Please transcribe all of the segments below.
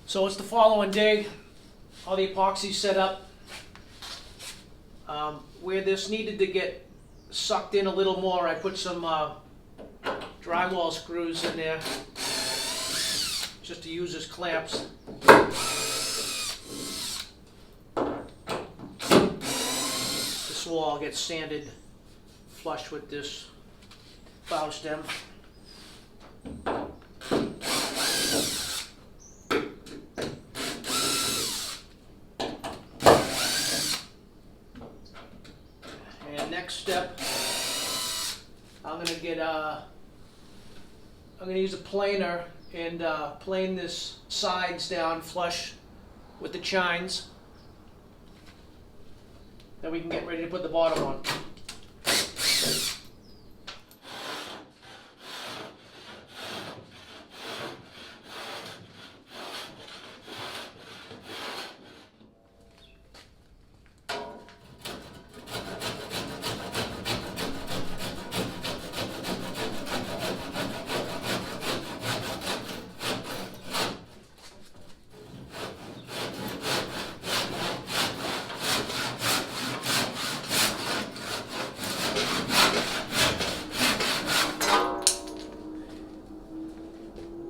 So it's the following day, all the epoxy set up. Where this needed to get sucked in a little more, I put some drywall screws in there just to use as clamps. This will all get sanded flush with this bow stem. And next step, I'm gonna use a planer and plane this sides down flush with the chines. Then we can get ready to put the bottom on.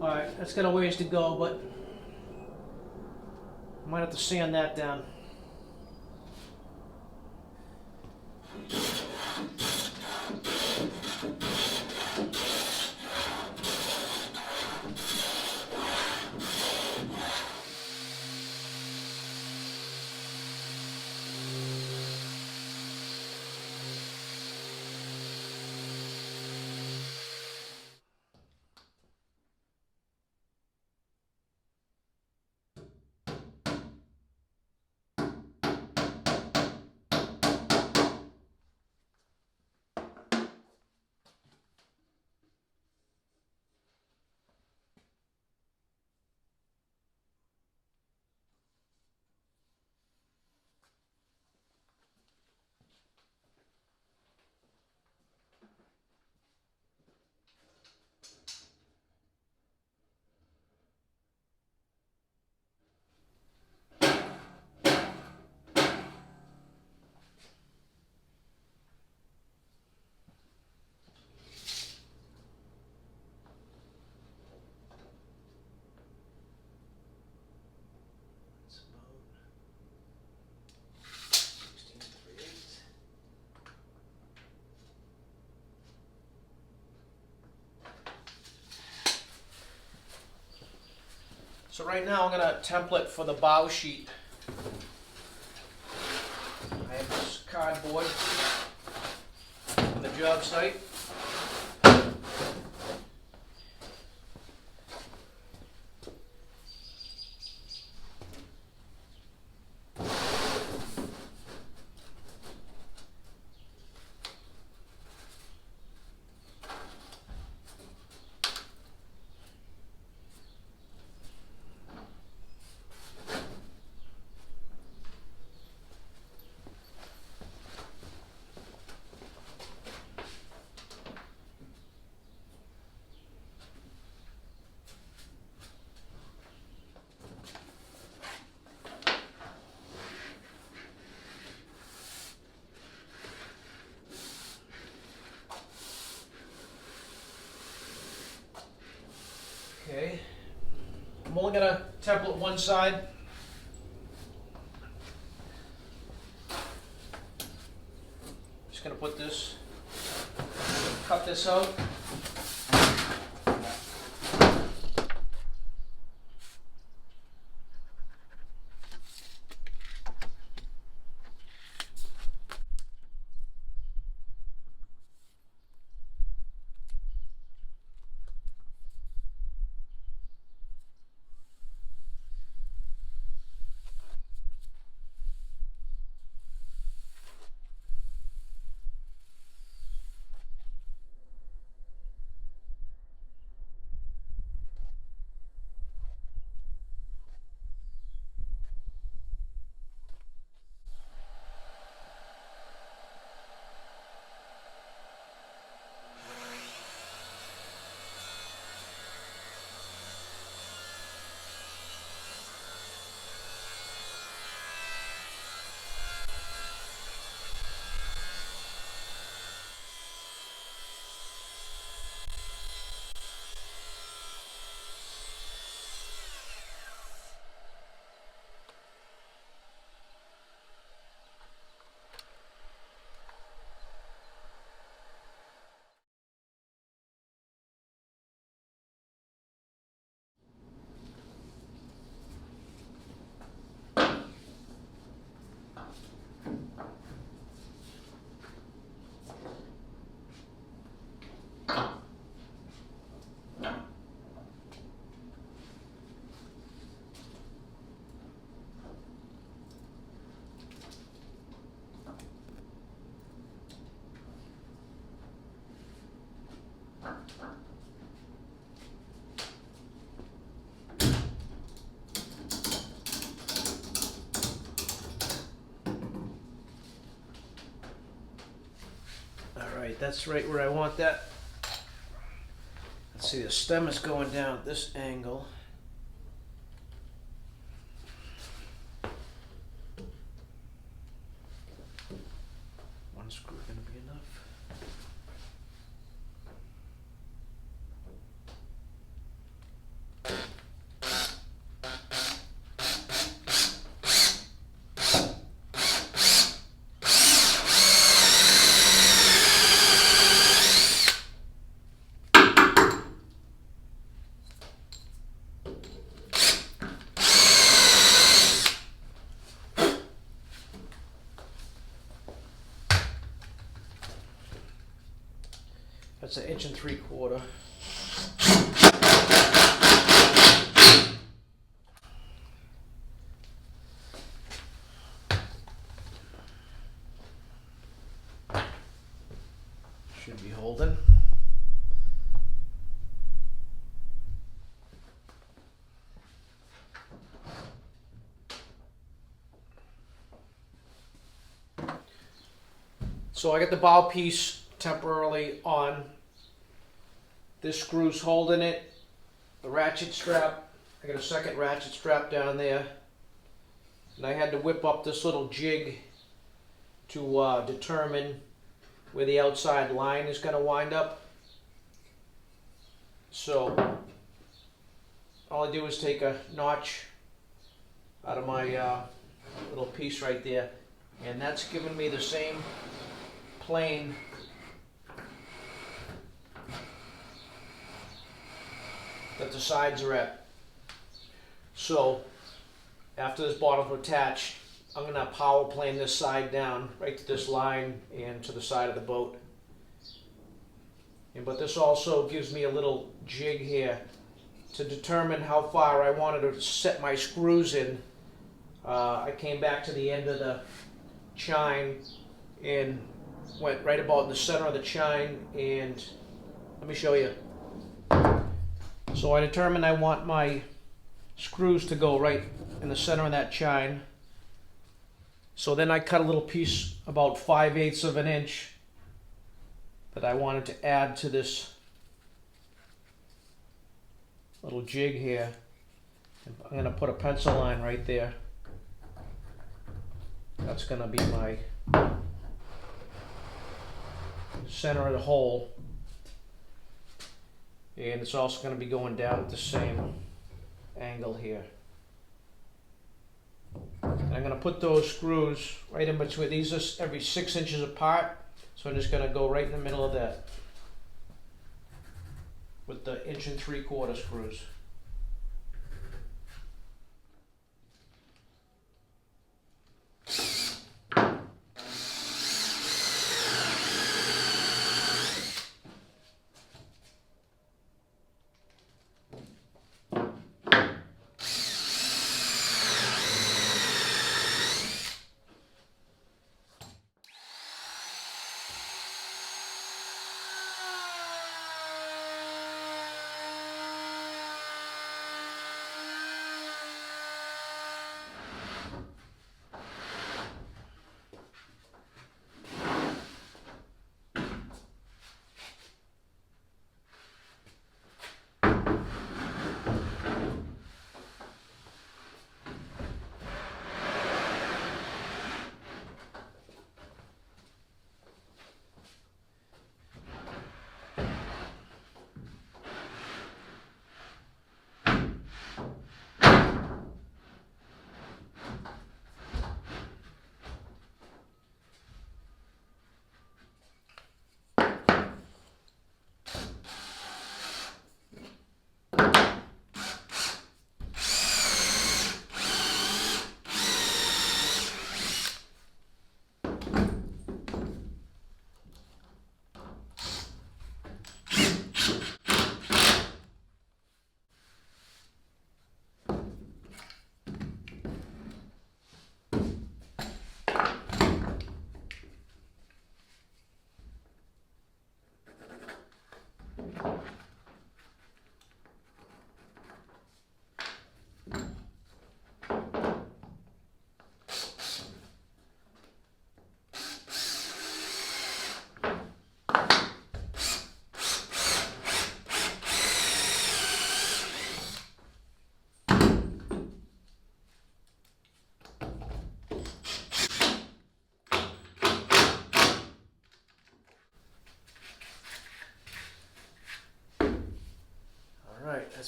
Alright, that's got a ways to go, but I might have to sand that down. So right now I'm going to template for the bow sheet. I have this cardboard from the job site. Okay, I'm only going to template one side. Just going to put this, cut this out. Alright, that's right where I want that. Let's see, the stem is going down at this angle. One screw gonna be enough. That's 1 3/4 inches. Should be holding. So I got the bow piece temporarily on. This screw's holding it. The ratchet strap, I got a second ratchet strap down there. And I had to whip up this little jig to determine where the outside line is going to wind up. So all I do is take a notch out of my little piece right there, and that's giving me the same plane that the sides are at. So after this bottom's attached, I'm going to power plane this side down right to this line and to the side of the boat. But this also gives me a little jig here to determine how far I wanted to set my screws in. I came back to the end of the chine and went right about in the center of the chine, and let me show you. So I determined I want my screws to go right in the center of that chine. So then I cut a little piece about 5/8 of an inch that I wanted to add to this little jig here. I'm going to put a pencil line right there. That's going to be my center of the hole. And it's also going to be going down at the same angle here. And I'm going to put those screws right in between. These are every 6 inches apart. So I'm just going to go right in the middle of that with the 1 3/4 screws.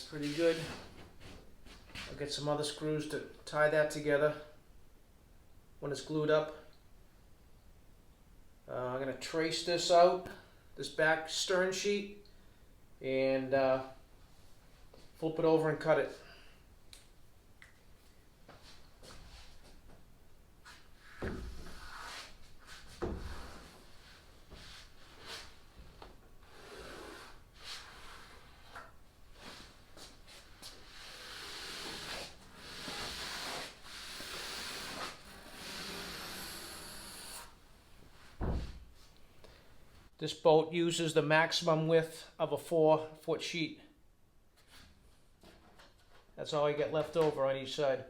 That's pretty good. I'll get some other screws to tie that together when it's glued up. I'm going to trace this out, this back stern sheet, and flip it over and cut it. This bolt uses the maximum width of a 4-foot sheet. That's all I get left over on each side.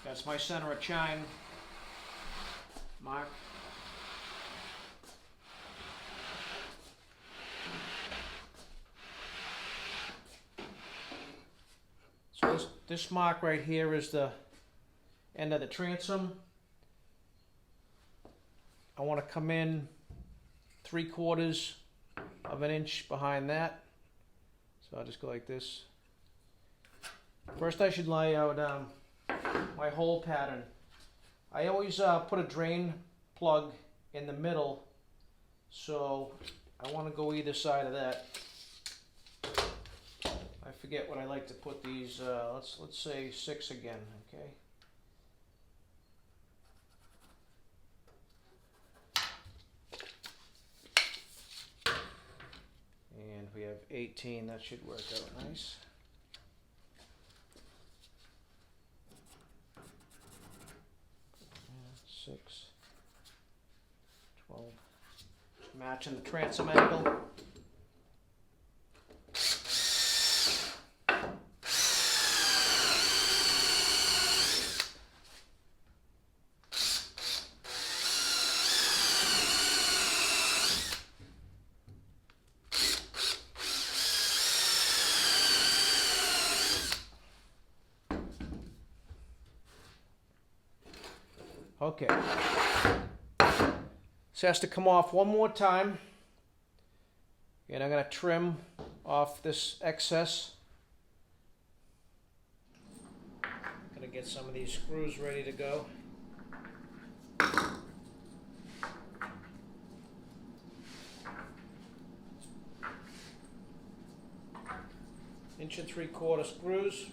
That's my center of chine mark. So this mark right here is the end of the transom. I want to come in 3/4 of an inch behind that. So I'll just go like this. First I should lay out my hole pattern. I always put a drain plug in the middle, so I want to go either side of that. I forget what I like to put these, let's say 6 again, okay? And we have 18, that should work out nice. Yeah, 6, 12, matching the transom angle. Okay, this has to come off one more time, and I'm going to trim off this excess. I'm going to get some of these screws ready to go. Inch and 3/4 screws.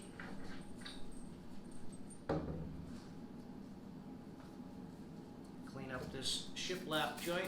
Clean up this shiplap joint.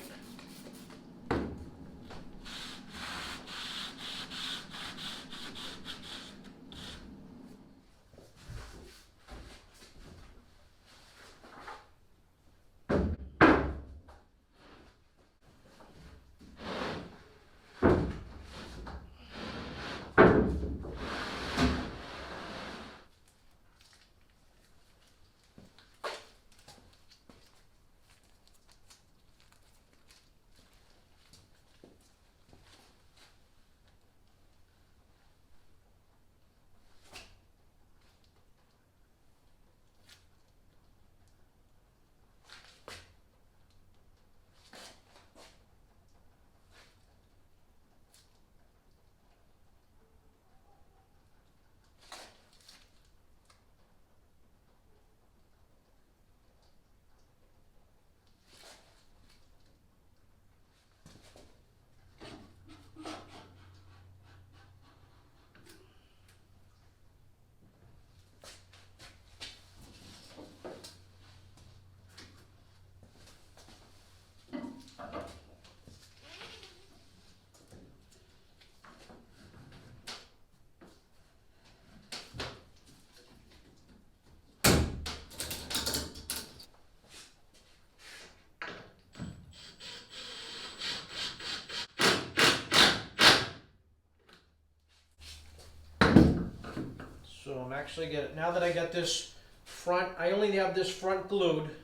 So I'm actually now that I got this front, I only have this front glued.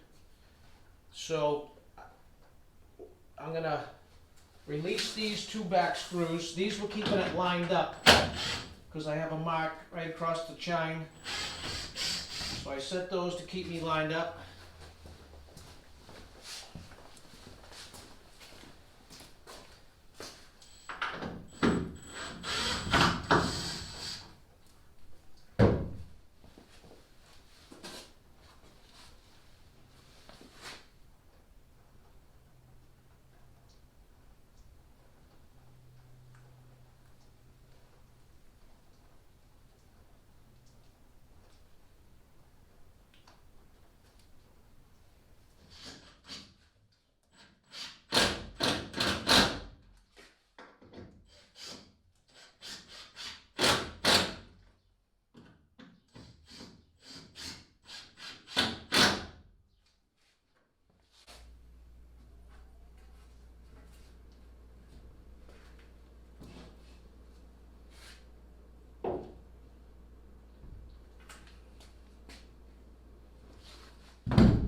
So I'm gonna release these 2 back screws. These were keeping it lined up because I have a mark right across the chine. So I set those to keep me lined up.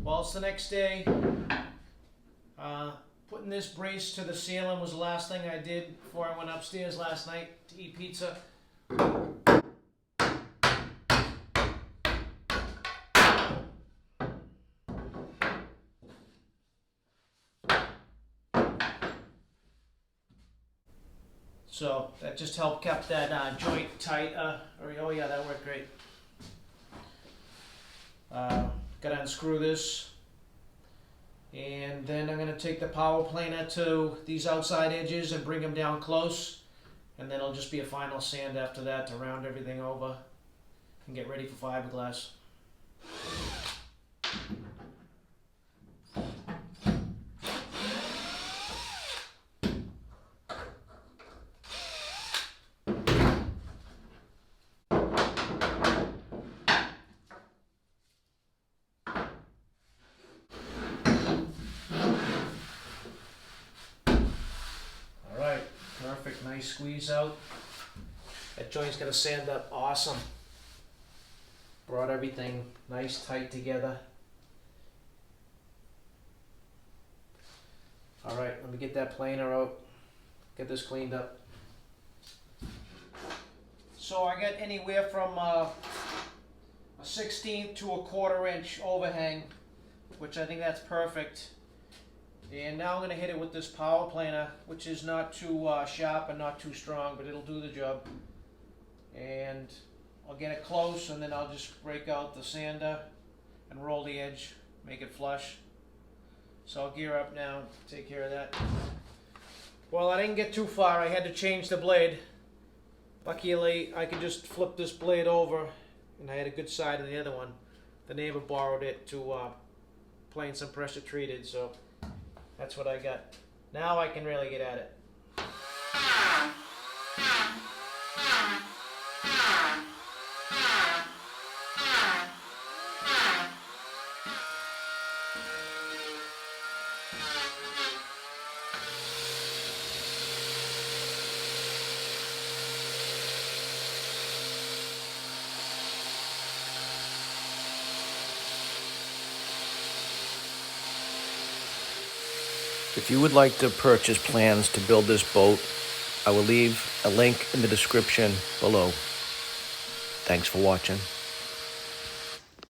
Well, it's the next day. Putting this brace to the ceiling was the last thing I did before I went upstairs last night to eat pizza. So that just helped keep that joint tight. Oh yeah, that worked great. Gotta unscrew this. And then I'm going to take the power planer to these outside edges and bring them down close. And then it'll just be a final sand after that to round everything over and get ready for fiberglass. Perfect, nice squeeze out. That joint's gonna sand up awesome. Brought everything nice tight together. All right, let me get that planer out. Get this cleaned up. So I got anywhere from a 1/16 to a 1/4 inch overhang, which I think that's perfect. And now I'm going to hit it with this power planer, which is not too sharp and not too strong, but it'll do the job. And I'll get it close, and then I'll just break out the sander and roll the edge, make it flush. So I'll gear up now, take care of that. Well, I didn't get too far. I had to change the blade. Luckily, I could just flip this blade over, and I had a good side of the other one. The neighbor borrowed it to plane some pressure treated, so that's what I got. Now I can really get at it. If you would like to purchase plans to build this boat, I will leave a link in the description below. Thanks for watching.